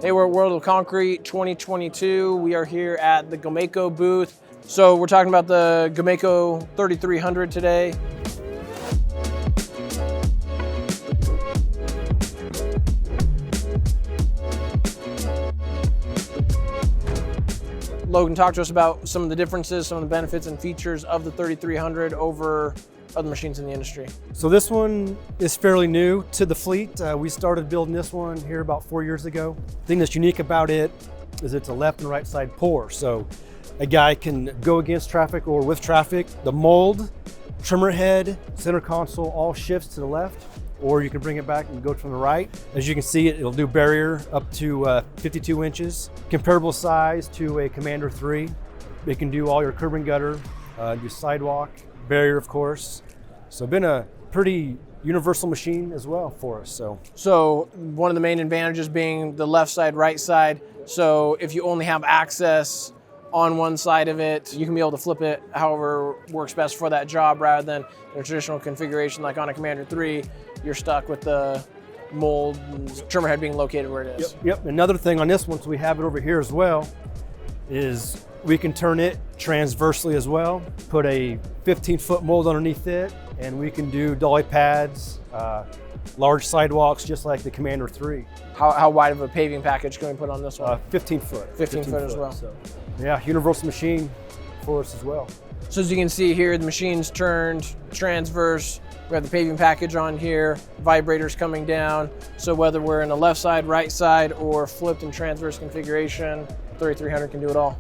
Hey, we're at World of Concrete 2022. We are here at the Gomaco booth. So we're talking about the Gomaco 3300 today. Logan, talk to us about some of the differences, some of the benefits and features of the 3300 over other machines in the industry. So this one is fairly new to the fleet. We started building this one here about 4 years ago. The thing that's unique about it is it's a left and right side pour. So a guy can go against traffic or with traffic. The mold, trimmer head, center console all shifts to the left, or you can bring it back and go from the right. As you can see, it'll do barrier up to 52 inches, comparable size to a Commander 3. It can do all your curb and gutter, do sidewalk, barrier of course. So been a pretty universal machine as well for us. So one of the main advantages being the left side, right side. So if you only have access on one side of it, you can be able to flip it however works best for that job, rather than in a traditional configuration like on a Commander 3, you're stuck with the mold and trimmer head being located where it is. Yep. Another thing on this one, so we have it over here as well, is we can turn it transversely as well, put a 15-foot mold underneath it, and we can do dolly pads, large sidewalks just like the Commander 3. How wide of a paving package can we put on this one? 15 foot. 15 foot as well. So, yeah, universal machine for us as well. So as you can see here, the machine's turned transverse. We have the paving package on here, vibrators coming down. So whether we're in a left side, right side, or flipped and transverse configuration, 3300 can do it all.